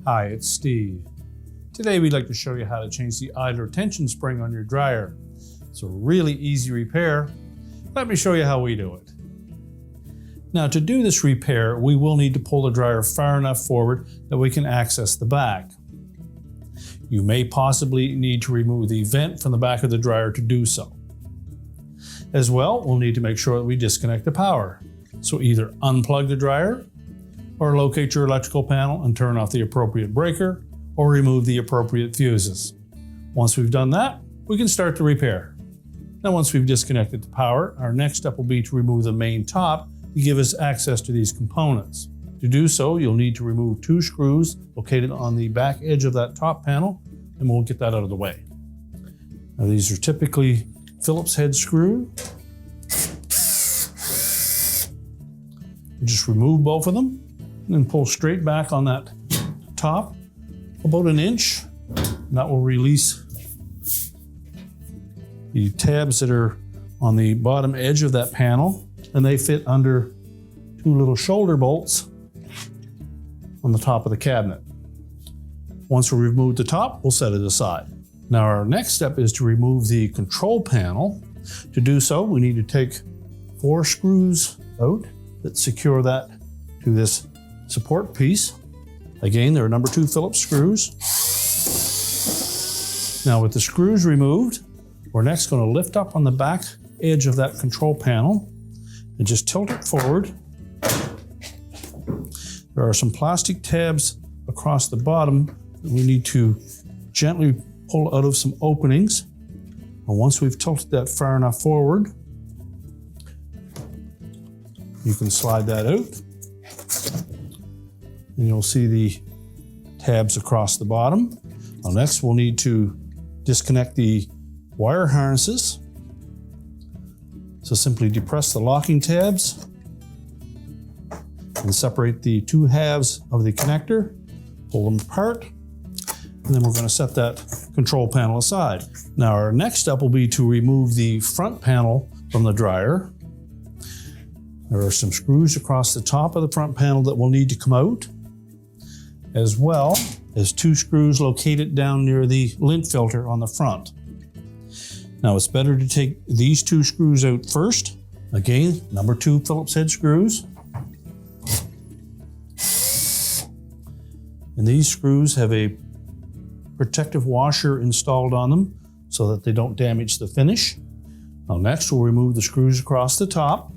Hi, it's Steve. Today we'd like to show you how to change the idler tension spring on your dryer. It's a really easy repair. Let me show you how we do it. Now, to do this repair, we will need to pull the dryer far enough forward that we can access the back. You may possibly need to remove the vent from the back of the dryer to do so. As well, we'll need to make sure that we disconnect the power. So either unplug the dryer, or locate your electrical panel and turn off the appropriate breaker, or remove the appropriate fuses. Once we've done that, we can start the repair. Now, once we've disconnected the power, our next step will be to remove the main top to give us access to these components. To do so, you'll need to remove 2 screws located on the back edge of that top panel, and we'll get that out of the way. Now, these are typically Phillips head screw. Just remove both of them and then pull straight back on that top about an inch. And that will release the tabs that are on the bottom edge of that panel, and they fit under 2 little shoulder bolts on the top of the cabinet. Once we remove the top, we'll set it aside. Now, our next step is to remove the control panel. To do so, we need to take 4 screws out that secure that to this support piece. Again, they're number 2 Phillips screws. Now, with the screws removed, we're next going to lift up on the back edge of that control panel and just tilt it forward. There are some plastic tabs across the bottom that we need to gently pull out of some openings. And once we've tilted that far enough forward, you can slide that out. And you'll see the tabs across the bottom. Now, next, we'll need to disconnect the wire harnesses. So simply depress the locking tabs and separate the 2 halves of the connector, pull them apart, and then we're going to set that control panel aside. Now, our next step will be to remove the front panel from the dryer. There are some screws across the top of the front panel that will need to come out, as well as 2 screws located down near the lint filter on the front. Now, it's better to take these 2 screws out first. Again, number 2 Phillips head screws. And these screws have a protective washer installed on them so that they don't damage the finish. Now, next, we'll remove the screws across the top.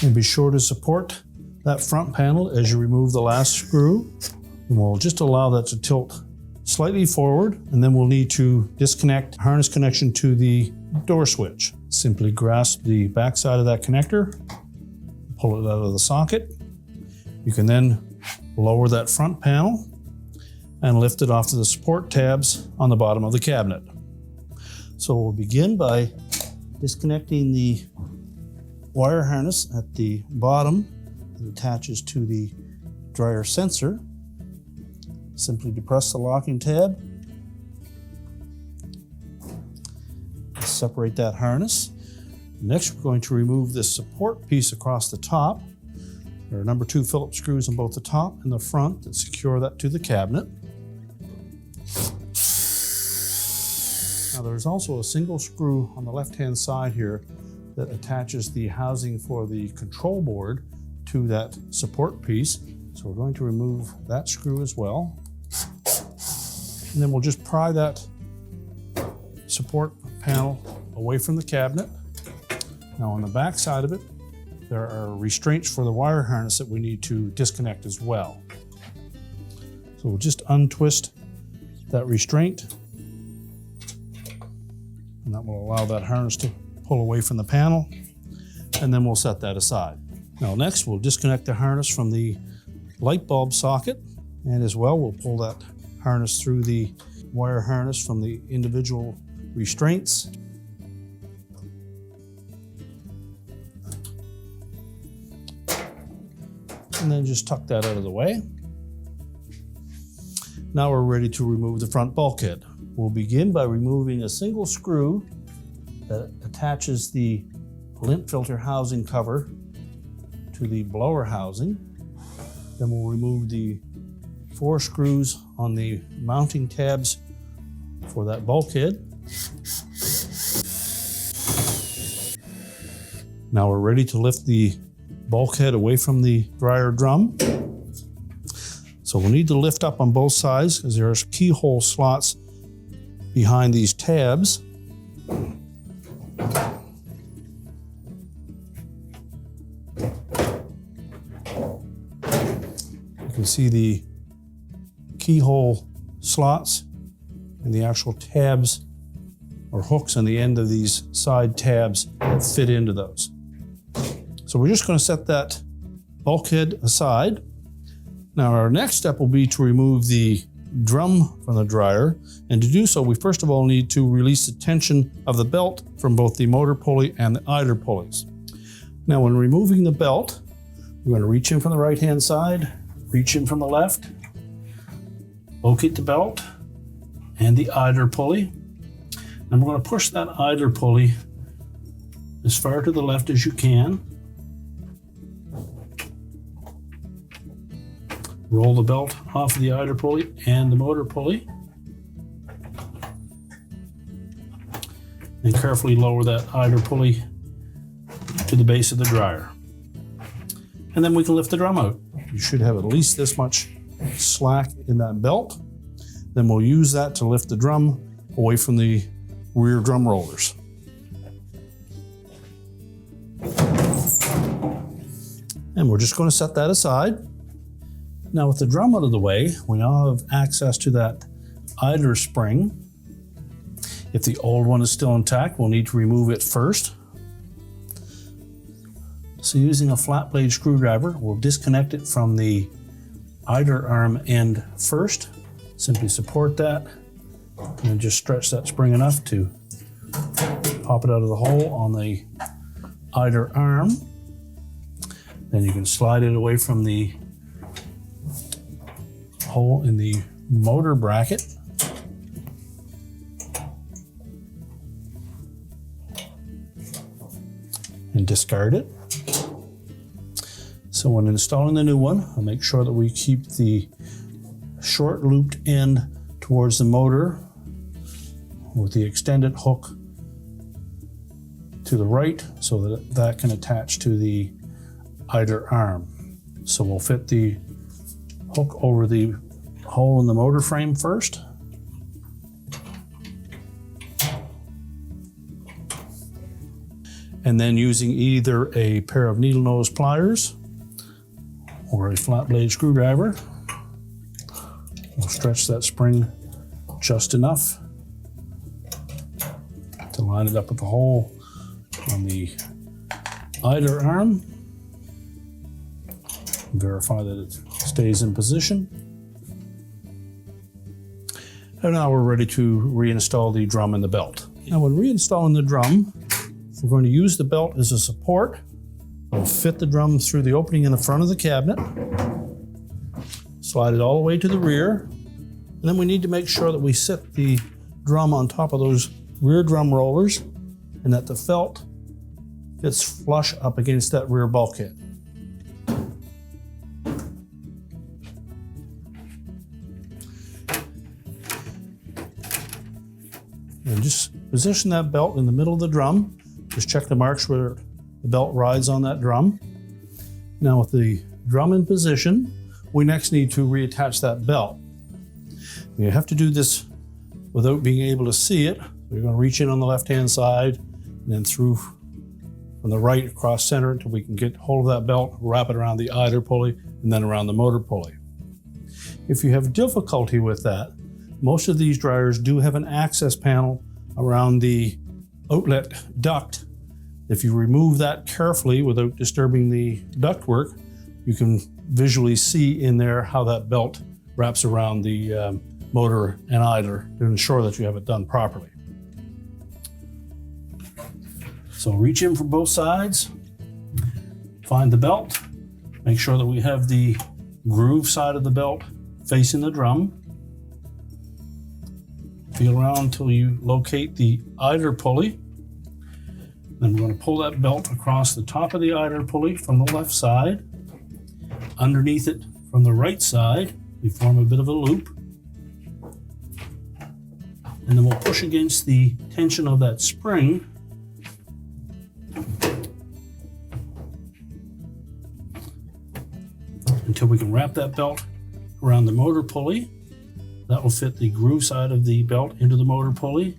And be sure to support that front panel as you remove the last screw. And we'll just allow that to tilt slightly forward, and then we'll need to disconnect harness connection to the door switch. Simply grasp the back side of that connector, pull it out of the socket. You can then lower that front panel and lift it off to the support tabs on the bottom of the cabinet. So we'll begin by disconnecting the wire harness at the bottom that attaches to the dryer sensor. Simply depress the locking tab, separate that harness. Next, we're going to remove this support piece across the top. There are number 2 Phillips screws on both the top and the front that secure that to the cabinet. Now, there's also a single screw on the left-hand side here that attaches the housing for the control board to that support piece. So we're going to remove that screw as well. And then we'll just pry that support panel away from the cabinet. Now, on the back side of it, there are restraints for the wire harness that we need to disconnect as well. So we'll just untwist that restraint, and that will allow that harness to pull away from the panel, and then we'll set that aside. Now, next, we'll disconnect the harness from the light bulb socket, and as well, we'll pull that harness through the wire harness from the individual restraints. And then just tuck that out of the way. Now we're ready to remove the front bulkhead. We'll begin by removing a single screw that attaches the lint filter housing cover to the blower housing. Then we'll remove the 4 screws on the mounting tabs for that bulkhead. Now we're ready to lift the bulkhead away from the dryer drum. So we'll need to lift up on both sides because there's keyhole slots behind these tabs. You can see the keyhole slots and the actual tabs or hooks on the end of these side tabs that fit into those. So we're just going to set that bulkhead aside. Now our next step will be to remove the drum from the dryer, and to do so we first of all need to release the tension of the belt from both the motor pulley and the idler pulleys. Now when removing the belt, we're going to reach in from the right hand side, reach in from the left, locate the belt and the idler pulley, and we're going to push that idler pulley as far to the left as you can. Roll the belt off of the idler pulley and the motor pulley, and carefully lower that idler pulley to the base of the dryer. And then we can lift the drum out. You should have at least this much slack in that belt. Then we'll use that to lift the drum away from the rear drum rollers. And we're just going to set that aside. Now with the drum out of the way, we now have access to that idler spring. If the old one is still intact, we'll need to remove it first. So using a flat blade screwdriver, we'll disconnect it from the idler arm end first. Simply support that and just stretch that spring enough to pop it out of the hole on the idler arm. Then you can slide it away from the hole in the motor bracket. And discard it. So when installing the new one, I'll make sure that we keep the short looped end towards the motor with the extended hook to the right so that that can attach to the idler arm. So we'll fit the hook over the hole in the motor frame first. And then using either a pair of needle nose pliers or a flat blade screwdriver, we'll stretch that spring just enough to line it up with the hole on the idler arm. Verify that it stays in position. And now we're ready to reinstall the drum and the belt. Now when reinstalling the drum, we're going to use the belt as a support. We'll fit the drum through the opening in the front of the cabinet, slide it all the way to the rear, and then we need to make sure that we sit the drum on top of those rear drum rollers and that the felt fits flush up against that rear bulkhead. And just position that belt in the middle of the drum. Just check the marks where the belt rides on that drum. Now with the drum in position, we next need to reattach that belt. You have to do this without being able to see it. We're going to reach in on the left-hand side and then through from the right across center until we can get hold of that belt, wrap it around the idler pulley and then around the motor pulley. If you have difficulty with that, most of these dryers do have an access panel around the outlet duct. If you remove that carefully without disturbing the ductwork, you can visually see in there how that belt wraps around the motor and idler to ensure that you have it done properly. So reach in from both sides, find the belt, make sure that we have the groove side of the belt facing the drum. Feel around until you locate the idler pulley. Then we're going to pull that belt across the top of the idler pulley from the left side. Underneath it from the right side, we form a bit of a loop. And then we'll push against the tension of that spring. Until we can wrap that belt around the motor pulley. That will fit the groove side of the belt into the motor pulley.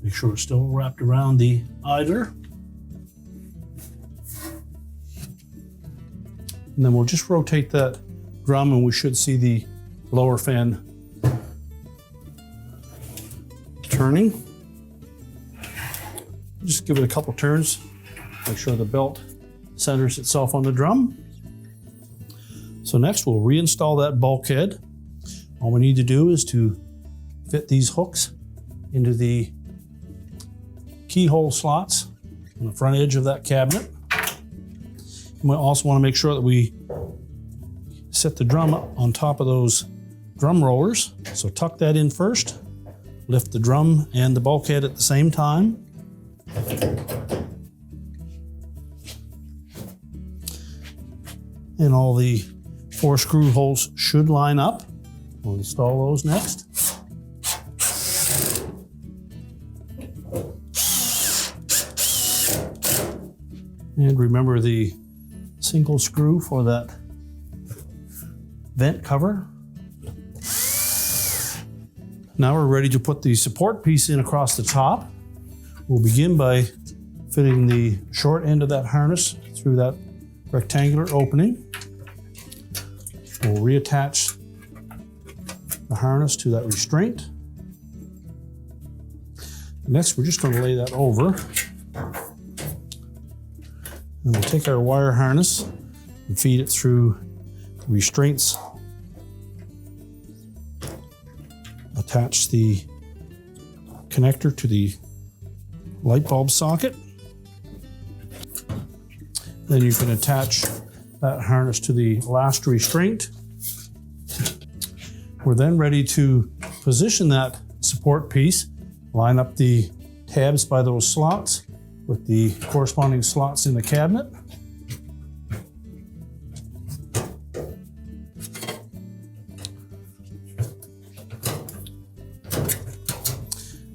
Make sure it's still wrapped around the idler. And then we'll just rotate that drum and we should see the lower fan turning. Just give it a couple turns. Make sure the belt centers itself on the drum. So next we'll reinstall that bulkhead. All we need to do is to fit these hooks into the keyhole slots on the front edge of that cabinet. And we also want to make sure that we set the drum up on top of those drum rollers. So tuck that in first, lift the drum and the bulkhead at the same time. And all the 4 screw holes should line up. We'll install those next. And remember the single screw for that vent cover. Now we're ready to put the support piece in across the top. We'll begin by fitting the short end of that harness through that rectangular opening. We'll reattach the harness to that restraint. Next, we're just going to lay that over. And we'll take our wire harness and feed it through the restraints. Attach the connector to the light bulb socket. Then you can attach that harness to the last restraint. We're then ready to position that support piece, line up the tabs by those slots with the corresponding slots in the cabinet.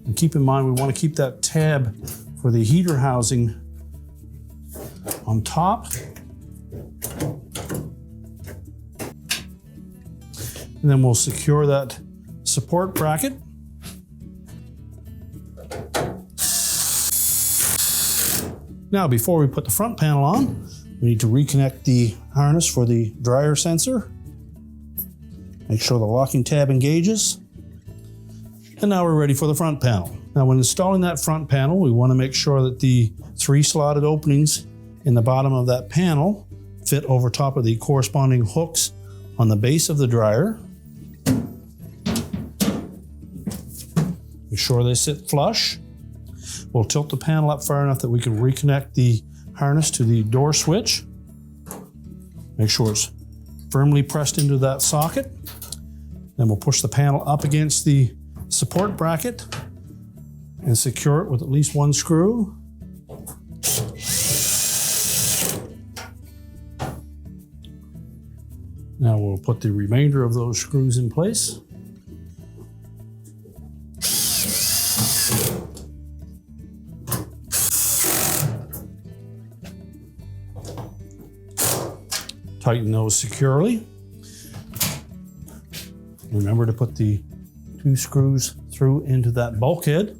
And keep in mind, we want to keep that tab for the heater housing on top. And then we'll secure that support bracket. Now, before we put the front panel on, we need to reconnect the harness for the dryer sensor. Make sure the locking tab engages. And now we're ready for the front panel. Now, when installing that front panel, we want to make sure that the 3 slotted openings in the bottom of that panel fit over top of the corresponding hooks on the base of the dryer. Make sure they sit flush. We'll tilt the panel up far enough that we can reconnect the harness to the door switch. Make sure it's firmly pressed into that socket. Then we'll push the panel up against the support bracket and secure it with at least 1 screw. Now we'll put the remainder of those screws in place. Tighten those securely. Remember to put the 2 screws through into that bulkhead.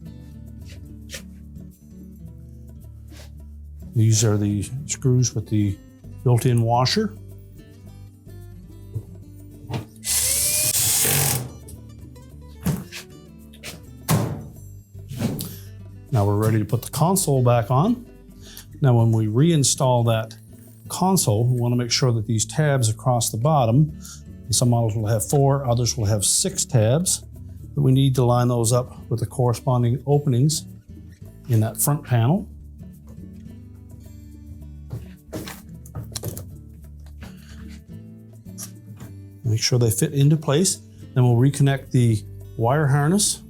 These are the screws with the built-in washer. Now we're ready to put the console back on. Now when we reinstall that console, we want to make sure that these tabs across the bottom, some models will have 4, others will have 6 tabs, but we need to line those up with the corresponding openings in that front panel. Make sure they fit into place. Then we'll reconnect the wire harness.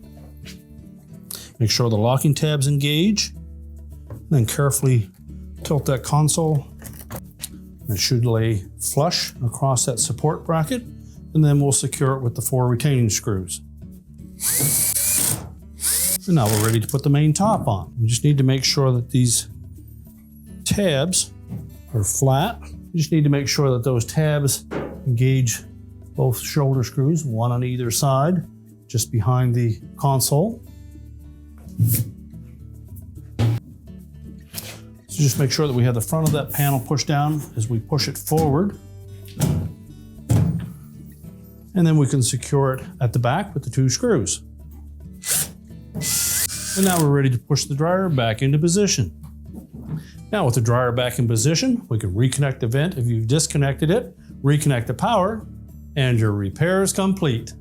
Make sure the locking tabs engage. Then carefully tilt that console. It should lay flush across that support bracket, and then we'll secure it with the 4 retaining screws. And now we're ready to put the main top on. We just need to make sure that these tabs are flat. You just need to make sure that those tabs engage both shoulder screws, one on either side, just behind the console. So just make sure that we have the front of that panel pushed down as we push it forward. And then we can secure it at the back with the 2 screws. And now we're ready to push the dryer back into position. Now with the dryer back in position, we can reconnect the vent if you've disconnected it, reconnect the power, and your repair is complete.